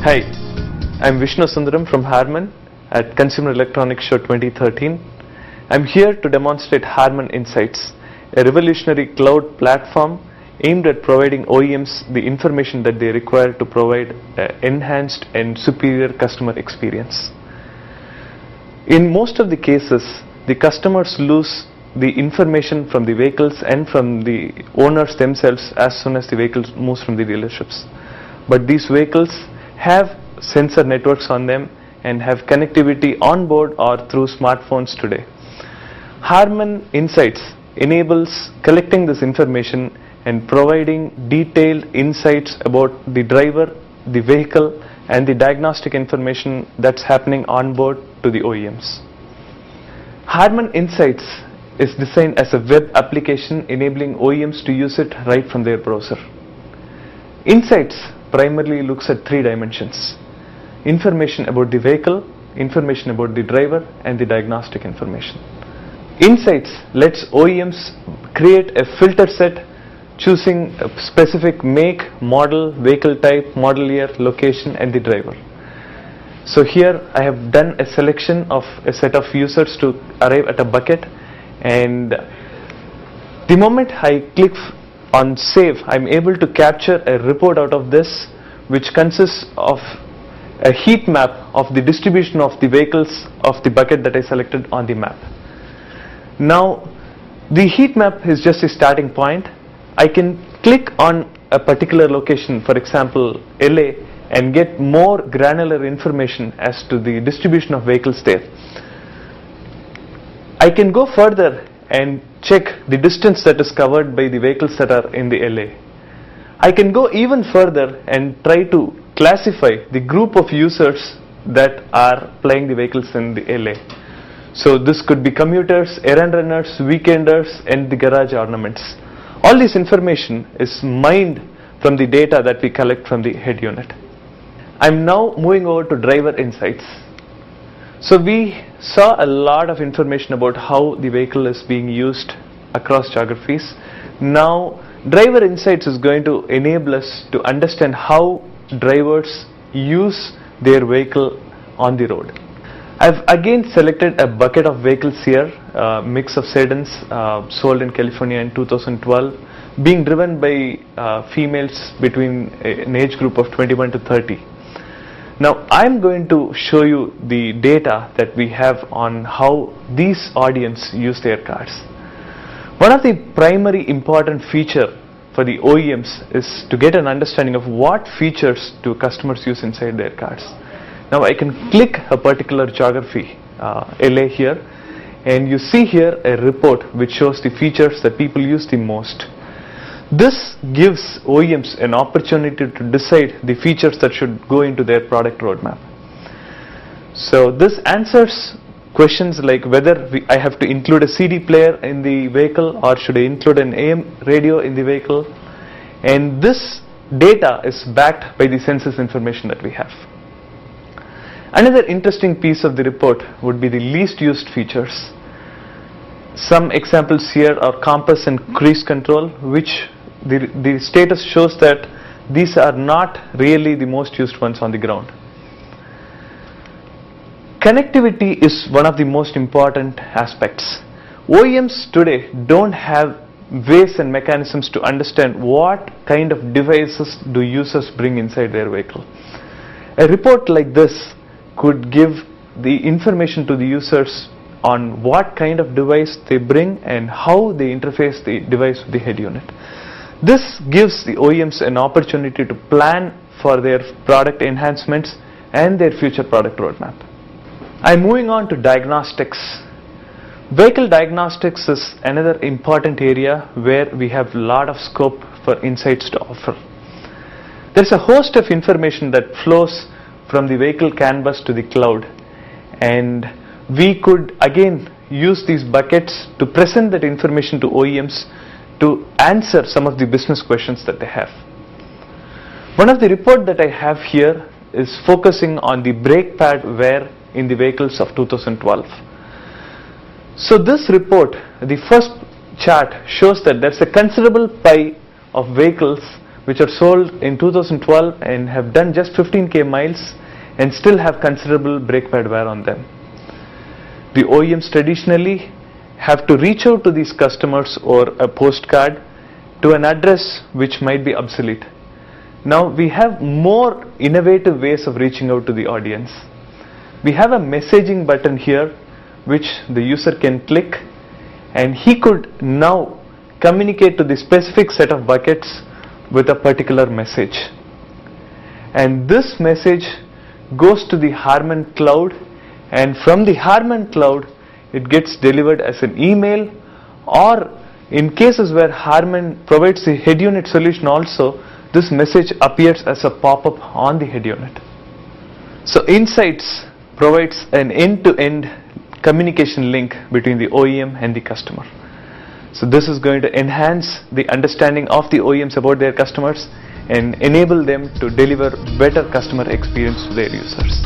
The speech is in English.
Hi, I'm Vishnu Sundaram from Harman at Consumer Electronics Show 2013. I'm here to demonstrate Harman Insights, a revolutionary cloud platform aimed at providing OEMs the information that they require to provide an enhanced and superior customer experience. In most of the cases, the customers lose the information from the vehicles and from the owners themselves as soon as the vehicle moves from the dealerships. But these vehicles have sensor networks on them and have connectivity on board or through smartphones today. Harman Insights enables collecting this information and providing detailed insights about the driver, the vehicle, and the diagnostic information that's happening on board to the OEMs. Harman Insights is designed as a web application enabling OEMs to use it right from their browser. Insights primarily looks at three dimensions: information about the vehicle, information about the driver, and the diagnostic information. Insights lets OEMs create a filter set choosing a specific make, model, vehicle type, model year, location, and the driver. So here I have done a selection of a set of users to arrive at a bucket, and the moment I click on save, I'm able to capture a report out of this, which consists of a heat map of the distribution of the vehicles of the bucket that I selected on the map. Now the heat map is just a starting point. I can click on a particular location, for example LA, and get more granular information as to the distribution of vehicles there. I can go further and check the distance that is covered by the vehicles that are in the LA. I can go even further and try to classify the group of users that are plying the vehicles in the LA. So this could be commuters, errand runners, weekenders, and the garage ornaments. All this information is mined from the data that we collect from the head unit. I'm now moving over to driver insights. So we saw a lot of information about how the vehicle is being used across geographies. Now driver insights is going to enable us to understand how drivers use their vehicle on the road. I've again selected a bucket of vehicles here, mix of sedans sold in California in 2012, being driven by females between an age group of 21 to 30. Now I'm going to show you the data that we have on how these audience use their cars. One of the primary important feature for the OEMs is to get an understanding of what features do customers use inside their cars. Now I can click a particular geography, LA here, and you see here a report which shows the features that people use the most. This gives OEMs an opportunity to decide the features that should go into their product roadmap. So this answers questions like whether I have to include a CD player in the vehicle or should I include an AM radio in the vehicle, and this data is backed by the census information that we have. Another interesting piece of the report would be the least used features. Some examples here are compass and cruise control, which the status shows that these are not really the most used ones on the ground. Connectivity is one of the most important aspects. OEMs today don't have ways and mechanisms to understand what kind of devices do users bring inside their vehicle. A report like this could give the information to the users on what kind of device they bring and how they interface the device with the head unit. This gives the OEMs an opportunity to plan for their product enhancements and their future product roadmap. I'm moving on to diagnostics. Vehicle diagnostics is another important area where we have a lot of scope for insights to offer. There's a host of information that flows from the vehicle canvas to the cloud, and we could again use these buckets to present that information to OEMs to answer some of the business questions that they have. One of the report that I have here is focusing on the brake pad wear in the vehicles of 2012. So this report, the first chart shows that there's a considerable pie of vehicles which are sold in 2012 and have done just 15k miles and still have considerable brake pad wear on them. The OEMs traditionally have to reach out to these customers or a postcard to an address which might be obsolete. Now we have more innovative ways of reaching out to the audience. We have a messaging button here which the user can click, and he could now communicate to the specific set of buckets with a particular message. And this message goes to the Harman cloud, and from the Harman cloud it gets delivered as an email, or in cases where Harman provides the head unit solution also, this message appears as a pop-up on the head unit. So Insights provides an end-to-end communication link between the OEM and the customer. So this is going to enhance the understanding of the OEMs about their customers and enable them to deliver better customer experience to their users.